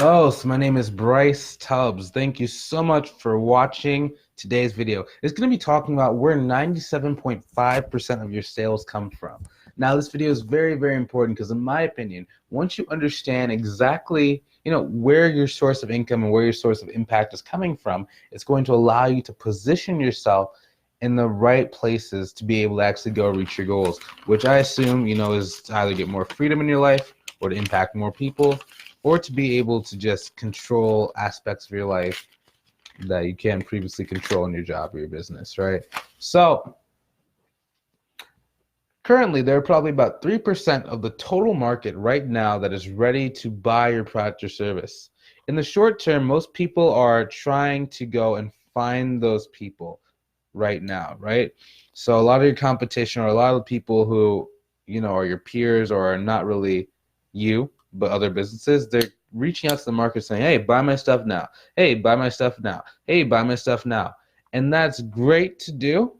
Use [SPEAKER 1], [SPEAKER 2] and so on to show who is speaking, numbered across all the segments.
[SPEAKER 1] Oh, so my name is Bryce Tubbs. Thank you so much for watching today's video. It's going to be talking about where 97.5% of your sales come from. Now, this video is very, very important because in my opinion, once you understand exactly, where your source of income and where your source of impact is coming from, it's going to allow you to position yourself in the right places to be able to actually go reach your goals, which I assume, is to either get more freedom in your life or to impact more people or to be able to just control aspects of your life that you can't previously control in your job or your business, right? So currently, there are probably about 3% of the total market right now that is ready to buy your product or service. In the short term, most people are trying to go and find those people right now, right? So a lot of your competition or a lot of people who, are your peers or are not really you, but other businesses, they're reaching out to the market saying, hey, buy my stuff now. Hey, buy my stuff now. Hey, buy my stuff now. And that's great to do.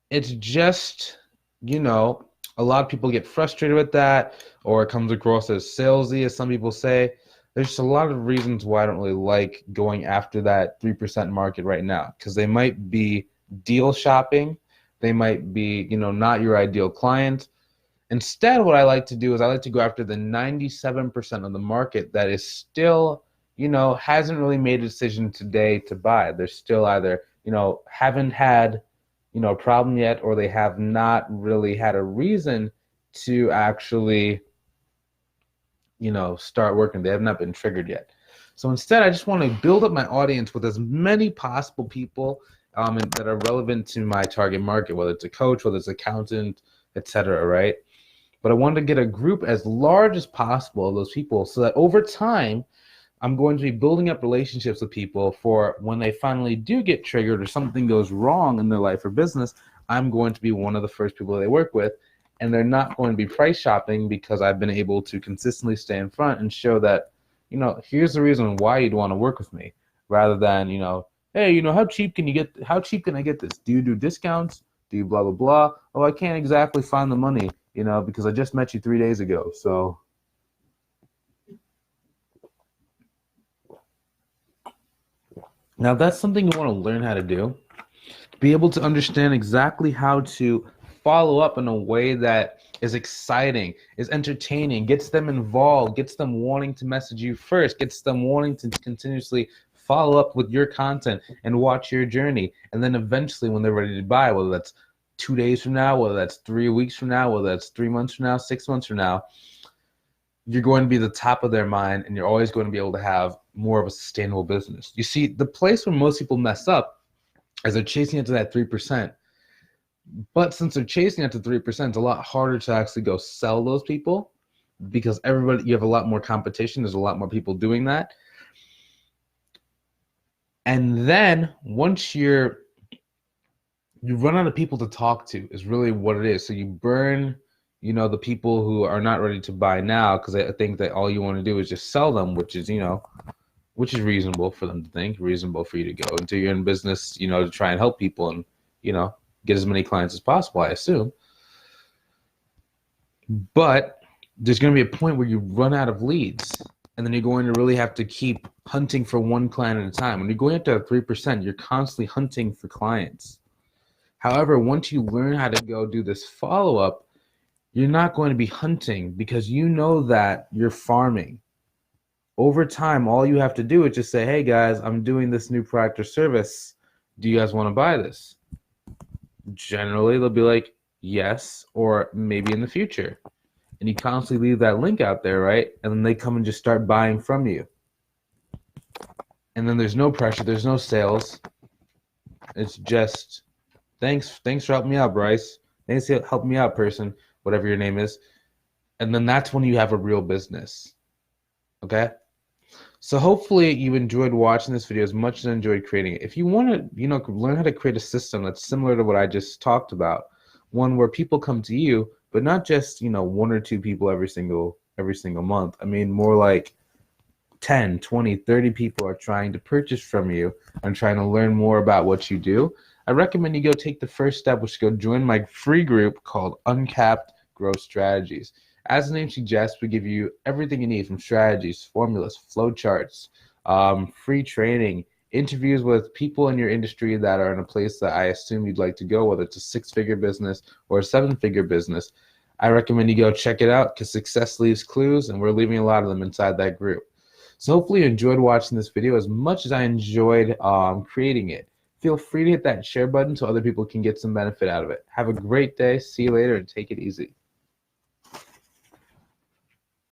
[SPEAKER 1] It's just, a lot of people get frustrated with that, or it comes across as salesy, as some people say. There's just a lot of reasons why I don't really like going after that 3% market right now, because they might be deal shopping. They might be, not your ideal client. Instead, what I like to do is I like to go after the 97% of the market that is still, hasn't really made a decision today to buy. They're still either, haven't had, a problem yet, or they have not really had a reason to actually, start working. They have not been triggered yet. So instead, I just want to build up my audience with as many possible people that are relevant to my target market, whether it's a coach, whether it's an accountant, etc., right? But I wanted to get a group as large as possible of those people so that over time, I'm going to be building up relationships with people for when they finally do get triggered or something goes wrong in their life or business, I'm going to be one of the first people they work with. And they're not going to be price shopping because I've been able to consistently stay in front and show that, here's the reason why you'd want to work with me, rather than, hey, how cheap can I get this? Do you do discounts? Do you blah, blah, blah? Oh, I can't exactly find the money, because I just met you 3 days ago. So now that's something you want to learn how to do. Be able to understand exactly how to follow up in a way that is exciting, is entertaining, gets them involved, gets them wanting to message you first, gets them wanting to continuously follow up with your content and watch your journey. And then eventually when they're ready to buy, whether that's 2 days from now, whether that's 3 weeks from now, whether that's 3 months from now, 6 months from now, you're going to be the top of their mind and you're always going to be able to have more of a sustainable business. You see, the place where most people mess up is they're chasing into that 3%. But since they're chasing it to 3%, it's a lot harder to actually go sell those people because you have a lot more competition. There's a lot more people doing that. And then once you run out of people to talk to is really what it is. So you burn, the people who are not ready to buy now because I think that all you want to do is just sell them, which is reasonable for them to think, reasonable for you to go into you're in business, to try and help people and, get as many clients as possible, I assume. But there's going to be a point where you run out of leads, and then you're going to really have to keep hunting for one client at a time. When you're going up to 3%, you're constantly hunting for clients. However, once you learn how to go do this follow-up, you're not going to be hunting because you know that you're farming. Over time, all you have to do is just say, hey guys, I'm doing this new product or service. Do you guys want to buy this? Generally, they'll be like, yes, or maybe in the future. And you constantly leave that link out there, right? And then they come and just start buying from you. And then there's no pressure, there's no sales. It's just, thanks for helping me out, Bryce. Thanks for helping me out, person, whatever your name is. And then that's when you have a real business. Okay? So hopefully you enjoyed watching this video as much as I enjoyed creating it. If you want to, learn how to create a system that's similar to what I just talked about, one where people come to you, but not just, one or two people every single month. I mean, more like 10, 20, 30 people are trying to purchase from you and trying to learn more about what you do. I recommend you go take the first step, which is go join my free group called Uncapped Growth Strategies. As the name suggests, we give you everything you need from strategies, formulas, flowcharts, free training, interviews with people in your industry that are in a place that I assume you'd like to go, whether it's a six-figure business or a seven-figure business. I recommend you go check it out because success leaves clues, and we're leaving a lot of them inside that group. So hopefully you enjoyed watching this video as much as I enjoyed creating it. Feel free to hit that share button so other people can get some benefit out of it. Have a great day. See you later and take it easy.